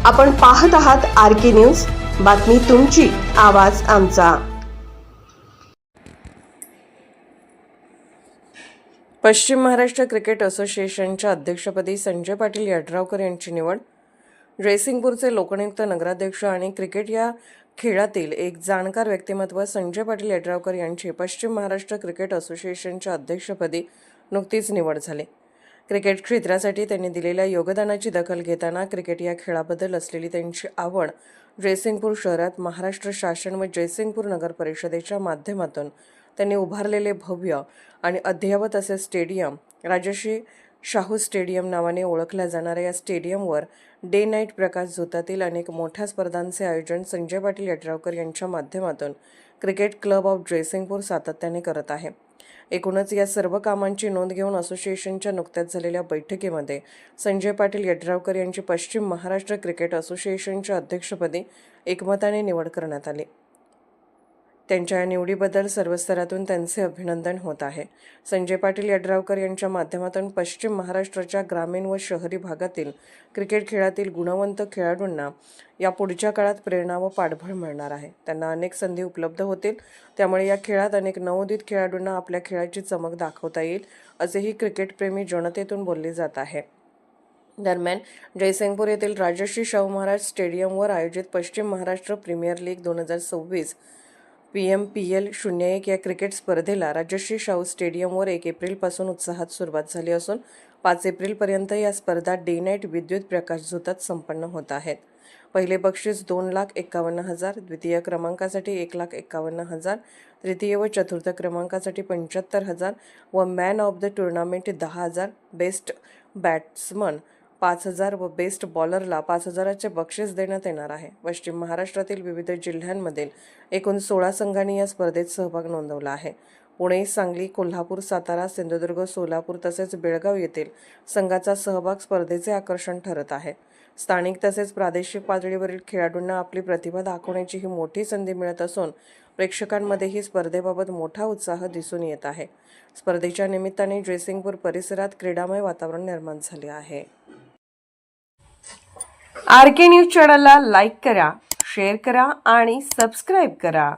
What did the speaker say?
आपण पाहत आहात RK न्यूज, बातमी तुमची, आवाज आमचा। पश्चिम महाराष्ट्र क्रिकेट असोसिएशनच्या अध्यक्षपदी संजय पाटील यड्रावकर यांची निवड। जयसिंगपूरचे लोकनियुक्त नगराध्यक्ष आणि क्रिकेट या खेळातील एक जाणकार व्यक्तिमत्व संजय पाटील यड्रावकर यांची पश्चिम महाराष्ट्र क्रिकेट असोसिएशनच्या अध्यक्षपदी नुकतीच निवड झाली। क्रिकेट क्षेत्रासाठी त्यांनी दिलेल्या योगदानाची दखल घेताना क्रिकेट या खेळाबद्दल असलेली त्यांची आवड जयसिंगपूर शहरात महाराष्ट्र शासन व जयसिंगपूर नगर परिषदेच्या माध्यमातून त्यांनी उभारलेले भव्य आणि अद्ययावत असे स्टेडियम, राजश्री शाहू स्टेडियम नावाने ओळखल्या जाणाऱ्या या स्टेडियमवर डे नाईट प्रकाश झोतातील अनेक मोठ्या स्पर्धांचे आयोजन संजय पाटील यड्रावकर यांच्या माध्यमातून क्रिकेट क्लब ऑफ जयसिंगपूर सातत्याने करत आहे। एकूणच या सर्व कामांची नोंद घेऊन असोसिएशनच्या नुकत्याच झालेल्या बैठकीमध्ये संजय पाटील यड्रावकर यांची पश्चिम महाराष्ट्र क्रिकेट असोसिएशनच्या अध्यक्षपदी एकमताने निवड करण्यात आली। त्यांच्या या निवडीबद्दल सर्व स्तरातून त्यांचे अभिनंदन होत आहे। संजय पाटील यड्रावकर यांच्या माध्यमातून पश्चिम महाराष्ट्राच्या ग्रामीण व शहरी भागातील क्रिकेट खेळातील गुणवंत खेळाडूंना या पुढच्या काळात प्रेरणा व पाठबळ मिळणार आहे। त्यांना अनेक संधी उपलब्ध होतील, त्यामुळे या खेळात अनेक नवोदित खेळाडूंना आपल्या खेळाची चमक दाखवता येईल, असेही क्रिकेटप्रेमी जनतेतून बोलले जात आहे। दरम्यान जयसिंगपूर येथील राजश्री शाहू महाराज स्टेडियमवर आयोजित पश्चिम महाराष्ट्र प्रीमियर लीग 2026 PMPL 01 या क्रिकेट स्पर्धेला राजश्री शाहू स्टेडियमवर 1 एप्रिलपासून उत्साहात सुरुवात झाली असून 5 एप्रिलपर्यंत या स्पर्धा डे नाईट विद्युत प्रकाश झोतात संपन्न होत आहेत। पहिले बक्षीस 2,51,000, द्वितीय क्रमांकासाठी 1,51,000, तृतीय व चतुर्थ क्रमांकासाठी 75,000 व man of the tournament 10,000, best batsman 5,000 व बेस्ट बॉलरला 5,000चे बक्षीस देण्यात येणार आहे। पश्चिम महाराष्ट्रातील विविध जिल्ह्यांमधील एकूण 16 संघांनी या स्पर्धेत सहभाग नोंदवला आहे। पुणे, सांगली, कोल्हापूर, सातारा, सिंधुदुर्ग, सोलापूर तसेच बेळगाव येथील संघाचा सहभाग स्पर्धेचे आकर्षण ठरत आहे। स्थानिक तसेच प्रादेशिक पातळीवरील खेळाडूंना आपली प्रतिभा दाखवण्याची ही मोठी संधी मिळत असून प्रेक्षकांमध्येही स्पर्धेबाबत मोठा उत्साह दिसून येत आहे। स्पर्धेच्या निमित्ताने जयसिंगपूर परिसरात क्रीडामय वातावरण निर्माण झाले आहे। RK न्यूज चॅनलला लाईक करा, शेअर करा आणि सबस्क्राईब करा।